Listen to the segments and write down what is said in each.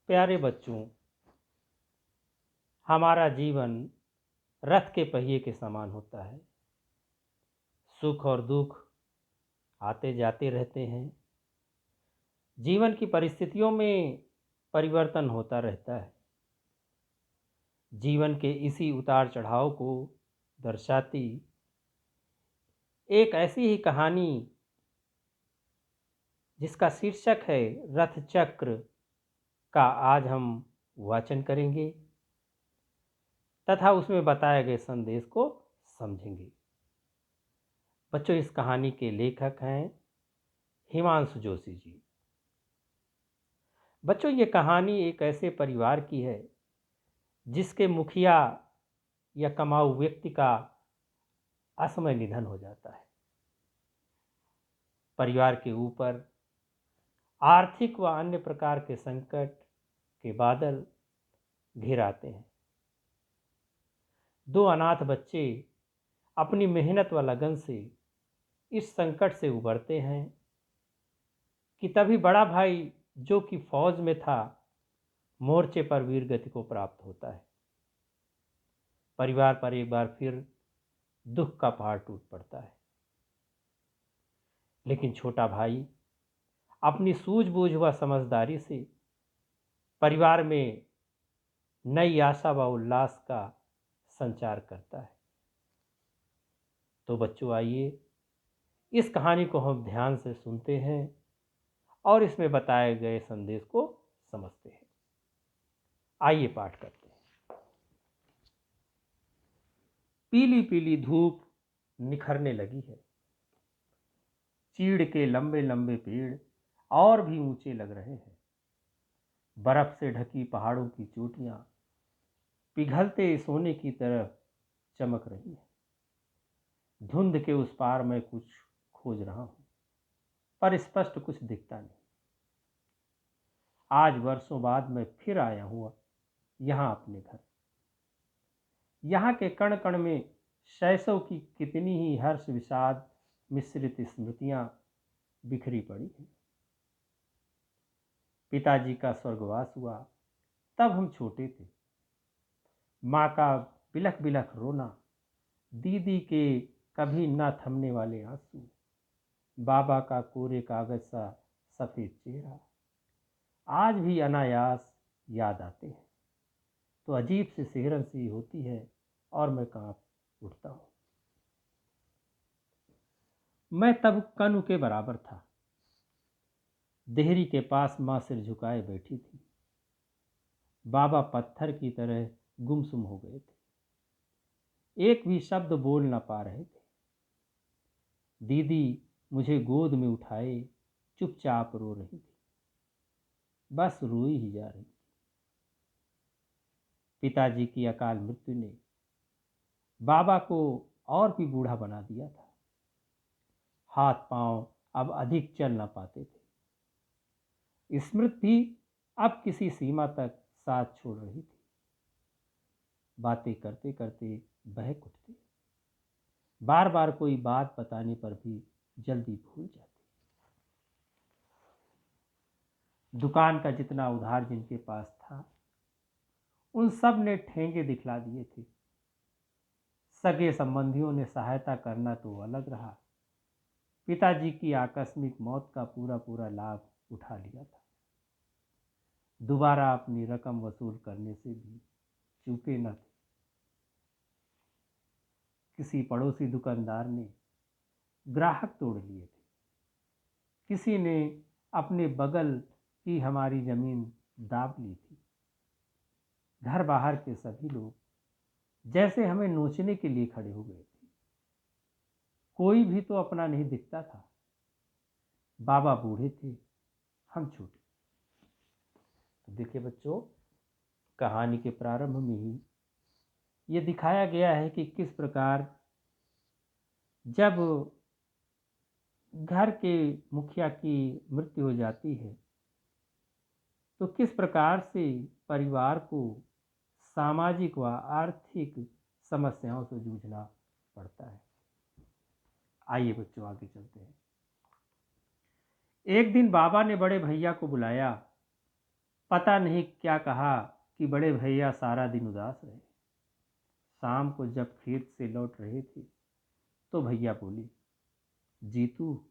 प्यारे बच्चों, हमारा जीवन रथ के पहिए के समान होता है। सुख और दुख आते जाते रहते हैं। जीवन की परिस्थितियों में परिवर्तन होता रहता है। जीवन के इसी उतार चढ़ाव को दर्शाती एक ऐसी ही कहानी जिसका शीर्षक है रथ चक्र का आज हम वाचन करेंगे तथा उसमें बताए गए संदेश को समझेंगे। बच्चों, इस कहानी के लेखक हैं हिमांशु जोशी जी। बच्चों, ये कहानी एक ऐसे परिवार की है जिसके मुखिया या कमाऊ व्यक्ति का असमय निधन हो जाता है। परिवार के ऊपर आर्थिक व अन्य प्रकार के संकट के बादल घिर आते हैं। दो अनाथ बच्चे अपनी मेहनत व लगन से इस संकट से उबरते हैं कि तभी बड़ा भाई, जो कि फौज में था, मोर्चे पर वीर गति को प्राप्त होता है। परिवार पर एक बार फिर दुख का पहाड़ टूट पड़ता है। लेकिन छोटा भाई अपनी सूझबूझ व समझदारी से परिवार में नई आशा व उल्लास का संचार करता है। तो बच्चों, आइए इस कहानी को हम ध्यान से सुनते हैं और इसमें बताए गए संदेश को समझते हैं। आइए पाठ करते हैं। पीली पीली धूप निखरने लगी है। चीड़ के लंबे लंबे पेड़ और भी ऊंचे लग रहे हैं। बर्फ से ढकी पहाड़ों की चोटियां पिघलते सोने की तरह चमक रही हैं। धुंध के उस पार मैं कुछ खोज रहा हूं, पर स्पष्ट कुछ दिखता नहीं। आज वर्षों बाद मैं फिर आया हूं यहां अपने घर। यहाँ के कण कण में शैशव की कितनी ही हर्ष विषाद मिश्रित स्मृतियां बिखरी पड़ी हैं। पिताजी का स्वर्गवास हुआ तब हम छोटे थे। माँ का बिलख बिलख रोना, दीदी के कभी न थमने वाले आंसू, बाबा का कोरे कागज सा सफेद चेहरा आज भी अनायास याद आते हैं तो अजीब सी सिहरन सी होती है और मैं कांप उठता हूं। मैं तब कनु के बराबर था। देहरी के पास मां सिर झुकाए बैठी थी। बाबा पत्थर की तरह गुमसुम हो गए थे। एक भी शब्द बोल ना पा रहे थे। दीदी मुझे गोद में उठाए चुपचाप रो रही थी। बस रोई ही जा रही थी। पिताजी की अकाल मृत्यु ने बाबा को और भी बूढ़ा बना दिया था। हाथ पांव अब अधिक चल ना पाते थे। स्मृति भी अब किसी सीमा तक साथ छोड़ रही थी। बातें करते करते बहक उठती। बार बार कोई बात बताने पर भी जल्दी भूल जाती। दुकान का जितना उधार जिनके पास था, उन सब ने ठेंगे दिखला दिए थे। सगे संबंधियों ने सहायता करना तो अलग रहा, पिताजी की आकस्मिक मौत का पूरा पूरा लाभ उठा लिया था। दोबारा अपनी रकम वसूल करने से भी चूके न थे। किसी पड़ोसी दुकानदार ने ग्राहक तोड़ लिए थे। किसी ने अपने बगल की हमारी जमीन दाब ली थी। घर बाहर के सभी लोग जैसे हमें नोचने के लिए खड़े हो गए थे। कोई भी तो अपना नहीं दिखता था। बाबा बूढ़े थे, हम छोटे। तो देखिए बच्चों, कहानी के प्रारंभ में ही ये दिखाया गया है कि किस प्रकार जब घर के मुखिया की मृत्यु हो जाती है तो किस प्रकार से परिवार को सामाजिक व आर्थिक समस्याओं से जूझना पड़ता है। आइए बच्चों, आगे चलते हैं। एक दिन बाबा ने बड़े भैया को बुलाया। पता नहीं क्या कहा कि बड़े भैया सारा दिन उदास रहे। शाम को जब खेत से लौट रहे थे तो भैया बोली, जीतू,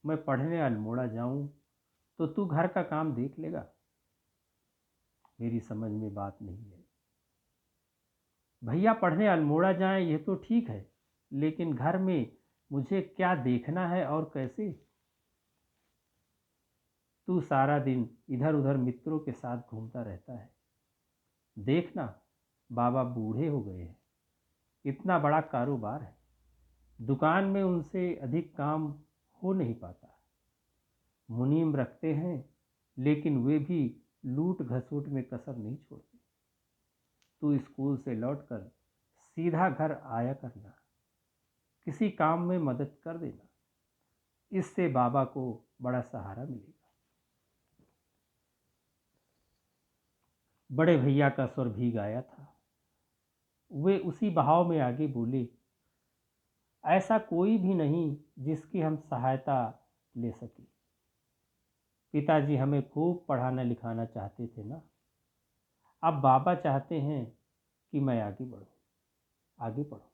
मैं पढ़ने अल्मोड़ा जाऊं तो तू घर का काम देख लेगा। मेरी समझ में बात नहीं है। भैया पढ़ने अल्मोड़ा जाएं यह तो ठीक है, लेकिन घर में मुझे क्या देखना है और कैसे? तू सारा दिन इधर उधर मित्रों के साथ घूमता रहता है। देखना, बाबा बूढ़े हो गए हैं, इतना बड़ा कारोबार है, दुकान में उनसे अधिक काम हो नहीं पाता। मुनीम रखते हैं, लेकिन वे भी लूट घसूट में कसर नहीं छोड़ते। तू स्कूल से लौटकर सीधा घर आया करना, किसी काम में मदद कर देना, इससे बाबा को बड़ा सहारा मिलेगा। बड़े भैया का स्वर भीग आया था। वे उसी बहाव में आगे बोले, ऐसा कोई भी नहीं जिसकी हम सहायता ले सके। पिताजी हमें खूब पढ़ाना लिखाना चाहते थे ना। अब बाबा चाहते हैं कि मैं आगे बढ़ूं, आगे बढ़ूं।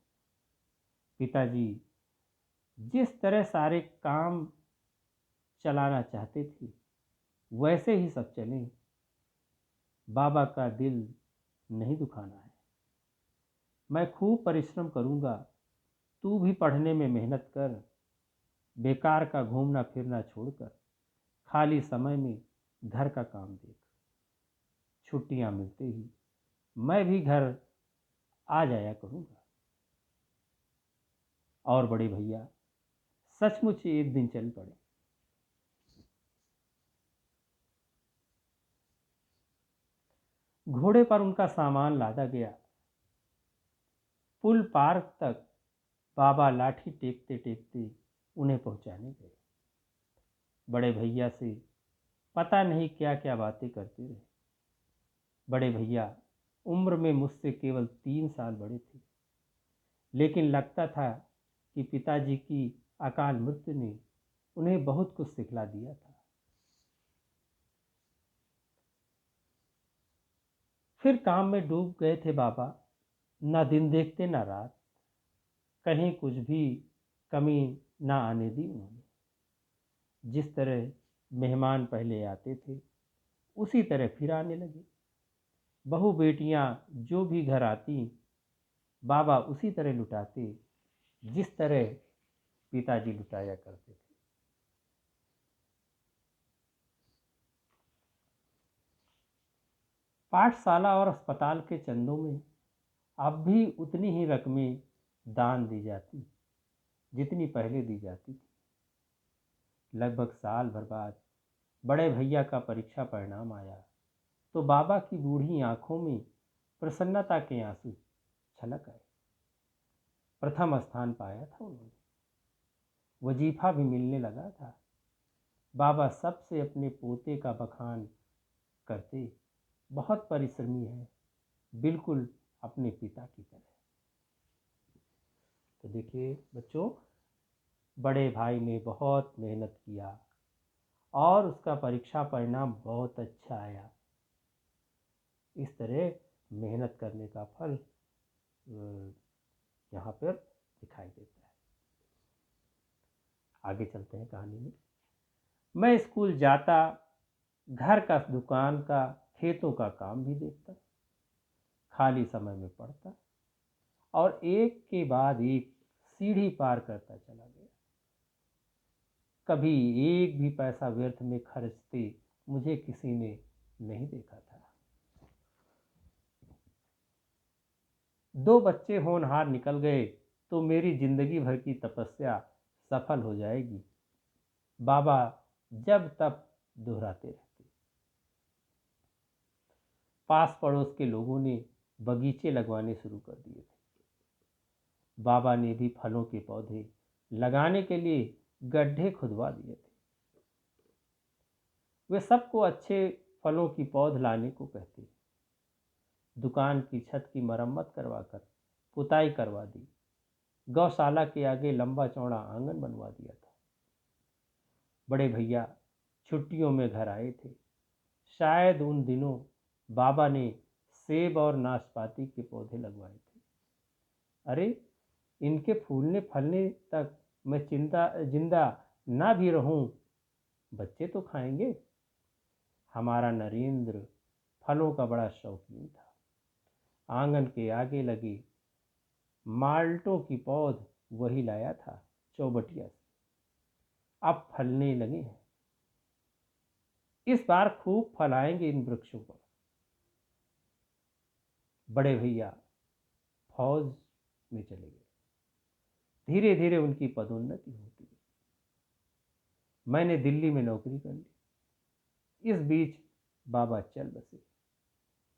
पिताजी जिस तरह सारे काम चलाना चाहते थे वैसे ही सब चलें। बाबा का दिल नहीं दुखाना है। मैं खूब परिश्रम करूंगा, तू भी पढ़ने में मेहनत कर। बेकार का घूमना फिरना छोड़कर खाली समय में घर का काम देख। छुट्टियां मिलते ही मैं भी घर आ जाया करूंगा। और बड़े भैया सचमुच एक दिन चल पड़े। घोड़े पर उनका सामान लादा गया। पुल पार तक बाबा लाठी टेकते टेकते उन्हें पहुंचाने गए। बड़े भैया से पता नहीं क्या क्या बातें करते रहे। बड़े भैया उम्र में मुझसे केवल 3 साल बड़े थे, लेकिन लगता था कि पिताजी की अकाल मृत्यु ने उन्हें बहुत कुछ सिखला दिया था। फिर काम में डूब गए थे बाबा, ना दिन देखते ना रात। कहीं कुछ भी कमी ना आने दी उन्होंने। जिस तरह मेहमान पहले आते थे उसी तरह फिर आने लगे। बहू बेटियां जो भी घर आती बाबा उसी तरह लुटाते जिस तरह पिताजी लुटाया करते थे। पाठशाला और अस्पताल के चंदों में अब भी उतनी ही रकमें दान दी जाती जितनी पहले दी जाती थी। लगभग साल भर बाद बड़े भैया का परीक्षा परिणाम आया तो बाबा की बूढ़ी आंखों में प्रसन्नता के आंसू छलक आए। प्रथम स्थान पाया था उन्होंने, वजीफा भी मिलने लगा था। बाबा सबसे अपने पोते का बखान करते, बहुत परिश्रमी है, बिल्कुल अपने पिता की तरह। तो देखिए बच्चों, बड़े भाई ने बहुत मेहनत किया और उसका परीक्षा परिणाम बहुत अच्छा आया। इस तरह मेहनत करने का फल यहाँ पर दिखाई देता है। आगे चलते हैं कहानी में। मैं स्कूल जाता, घर का दुकान का खेतों का काम भी देखता, खाली समय में पढ़ता और एक के बाद एक सीढ़ी पार करता चला गया। कभी एक भी पैसा व्यर्थ में खर्चते मुझे किसी ने नहीं देखा था। 2 बच्चे होनहार निकल गए तो मेरी जिंदगी भर की तपस्या सफल हो जाएगी, बाबा जब तब दोहराते रहते। पास पड़ोस के लोगों ने बगीचे लगवाने शुरू कर दिए थे। बाबा ने भी फलों के पौधे लगाने के लिए गड्ढे खुदवा दिए थे। वे सबको अच्छे फलों की पौध लाने को कहते। दुकान की छत की मरम्मत करवाकर पुताई करवा दी। गौशाला के आगे लंबा चौड़ा आंगन बनवा दिया था। बड़े भैया छुट्टियों में घर आए थे। शायद उन दिनों बाबा ने सेब और नाशपाती के पौधे लगवाए थे। अरे, इनके फूलने फलने तक मैं चिंता जिंदा ना भी रहूं, बच्चे तो खाएंगे। हमारा नरेंद्र फलों का बड़ा शौकीन था। आंगन के आगे लगे माल्टों की पौध वही लाया था चौबटिया से। अब फलने लगे हैं। इस बार खूब फल आएंगे इन वृक्षों पर। बड़े भैया फौज में चले गए। धीरे धीरे उनकी पदोन्नति होती गई। मैंने दिल्ली में नौकरी कर ली। इस बीच बाबा चल बसे।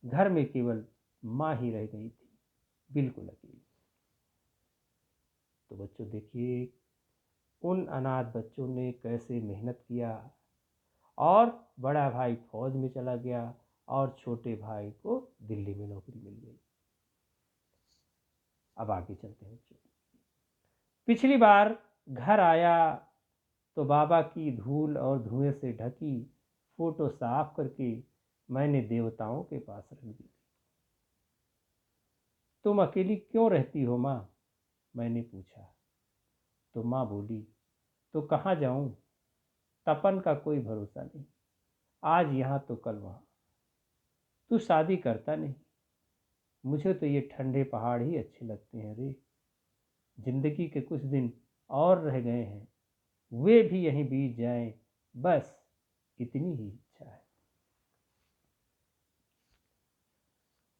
घर में केवल माँ ही रह गई थी, बिल्कुल अकेली। तो बच्चों देखिए, उन अनाथ बच्चों ने कैसे मेहनत किया, और बड़ा भाई फौज में चला गया और छोटे भाई को दिल्ली में नौकरी मिल गई। अब आगे चलते हैं बच्चों। पिछली बार घर आया तो बाबा की धूल और धुएं से ढकी फोटो साफ करके मैंने देवताओं के पास रख दी। तुम अकेली क्यों रहती हो माँ? मैंने पूछा। तो माँ बोली, तो कहाँ जाऊं? तपन का कोई भरोसा नहीं, आज यहाँ तो कल वहाँ। तू शादी करता नहीं। मुझे तो ये ठंडे पहाड़ ही अच्छे लगते हैं रे। जिंदगी के कुछ दिन और रह गए हैं, वे भी यहीं बीत जाएं, बस इतनी ही इच्छा है।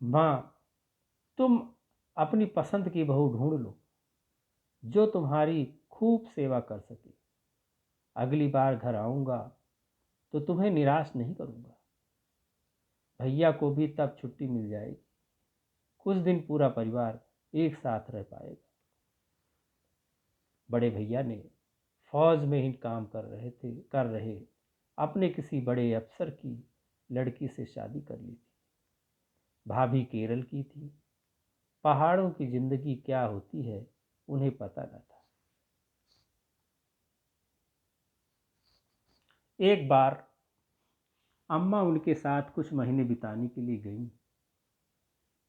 माँ, तुम अपनी पसंद की बहू ढूंढ लो जो तुम्हारी खूब सेवा कर सके। अगली बार घर आऊँगा तो तुम्हें निराश नहीं करूँगा। भैया को भी तब छुट्टी मिल जाएगी। कुछ दिन पूरा परिवार एक साथ रह पाएगा। बड़े भैया ने फौज में ही काम कर रहे अपने किसी बड़े अफसर की लड़की से शादी कर ली थी। भाभी केरल की थी। पहाड़ों की जिंदगी क्या होती है उन्हें पता न था। एक बार अम्मा उनके साथ कुछ महीने बिताने के लिए गईं,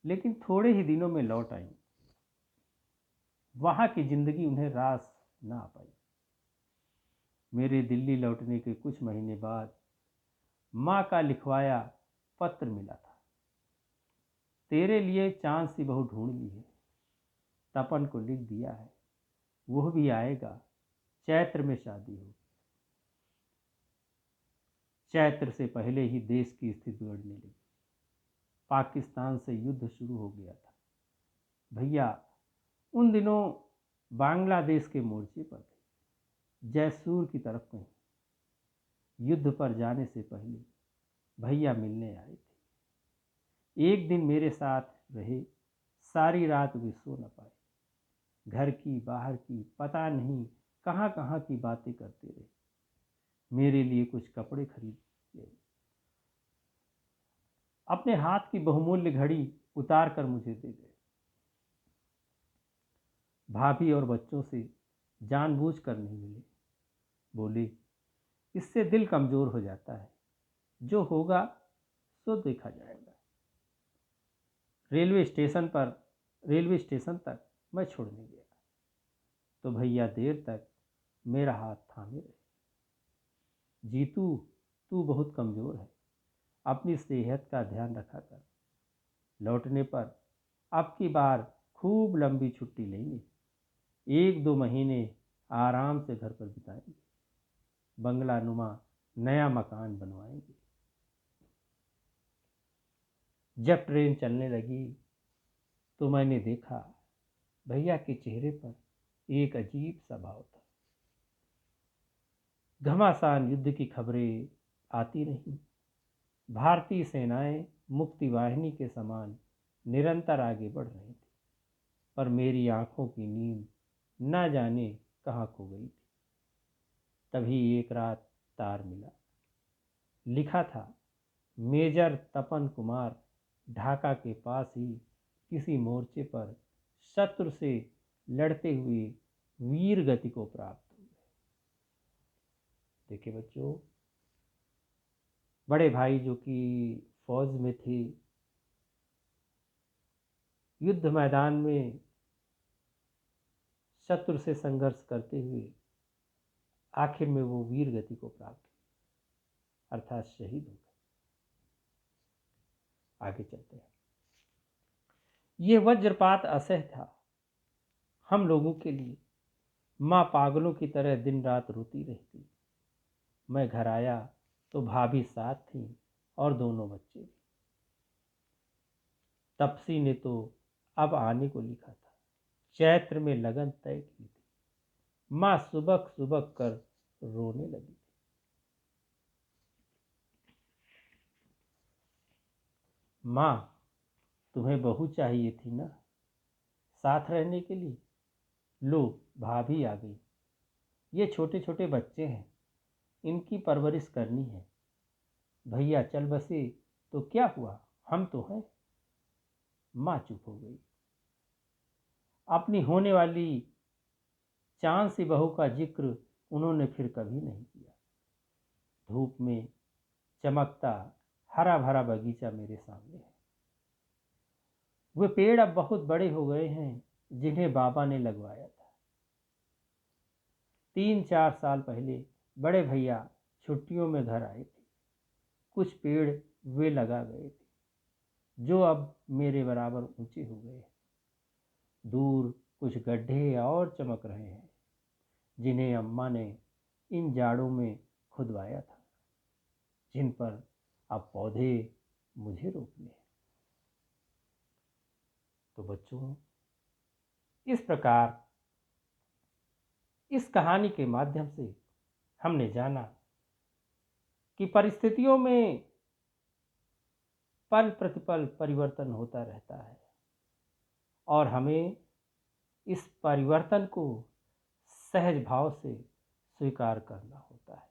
लेकिन थोड़े ही दिनों में लौट आईं। वहाँ की जिंदगी उन्हें रास ना आ पाई। मेरे दिल्ली लौटने के कुछ महीने बाद माँ का लिखवाया पत्र मिला था। तेरे लिए चांद सी बहू ढूंढ ली है। तपन को लिख दिया है, वह भी आएगा। चैत्र में शादी होगी। चैत्र से पहले ही देश की स्थिति बिगड़ने लगी। पाकिस्तान से युद्ध शुरू हो गया था। भैया उन दिनों बांग्लादेश के मोर्चे पर थे, जैसूर की तरफ कहीं। युद्ध पर जाने से पहले भैया मिलने आए थे। एक दिन मेरे साथ रहे। सारी रात वे सो न पाए। घर की बाहर की पता नहीं कहाँ कहाँ की बातें करते रहे। मेरे लिए कुछ कपड़े खरीद ले। अपने हाथ की बहुमूल्य घड़ी उतार कर मुझे दे गए। भाभी और बच्चों से जानबूझकर नहीं मिले। बोले, इससे दिल कमजोर हो जाता है। जो होगा सो देखा जाएगा। रेलवे स्टेशन तक मैं छोड़ने गया तो भैया देर तक मेरा हाथ थामे रहे। जीतू, तू बहुत कमजोर है, अपनी सेहत का ध्यान रखा कर। लौटने पर अब की बार खूब लंबी छुट्टी लेंगे। 1-2 महीने आराम से घर पर बिताएंगे। बंगला नुमा नया मकान बनवाएंगे। जब ट्रेन चलने लगी तो मैंने देखा भैया के चेहरे पर एक अजीब सा भाव था। घमासान युद्ध की खबरें आती रहीं। भारतीय सेनाएं मुक्ति वाहिनी के समान निरंतर आगे बढ़ रही थी, पर मेरी आंखों की नींद न जाने कहाँ खो गई थी। तभी एक रात तार मिला। लिखा था, मेजर तपन कुमार ढाका के पास ही किसी मोर्चे पर शत्रु से लड़ते हुए वीर गति को प्राप्त हुए। देखिए बच्चों, बड़े भाई जो कि फौज में थे, युद्ध मैदान में शत्रु से संघर्ष करते हुए आखिर में वो वीर गति को प्राप्त हुई, अर्थात शहीद हो गए। आगे चलते हैं। ये वज्रपात असह्य था हम लोगों के लिए। माँ पागलों की तरह दिन रात रोती रहती। मैं घर आया तो भाभी साथ थी और दोनों बच्चे भी। तपसी ने तो अब आने को लिखा था, चैत्र में लगन तय की थी। माँ सुबक सुबक कर रोने लगी थी। माँ, तुम्हें बहू चाहिए थी ना साथ रहने के लिए? लो, भाभी आ गई। ये छोटे छोटे बच्चे हैं, इनकी परवरिश करनी है। भैया चल बसे तो क्या हुआ, हम तो हैं। माँ चुप हो गई। अपनी होने वाली चांद सी बहू का जिक्र उन्होंने फिर कभी नहीं किया। धूप में चमकता हरा भरा बगीचा मेरे सामने है। वे पेड़ अब बहुत बड़े हो गए हैं जिन्हें बाबा ने लगवाया था। 3-4 साल पहले बड़े भैया छुट्टियों में घर आए थे। कुछ पेड़ वे लगा गए थे जो अब मेरे बराबर ऊंचे हो गए हैं। दूर कुछ गड्ढे और चमक रहे हैं जिन्हें अम्मा ने इन जाड़ों में खुदवाया था, जिन पर अब पौधे मुझे रोपने हैं। तो बच्चों, इस प्रकार इस कहानी के माध्यम से हमने जाना कि परिस्थितियों में पल प्रतिपल परिवर्तन होता रहता है और हमें इस परिवर्तन को सहज भाव से स्वीकार करना होता है।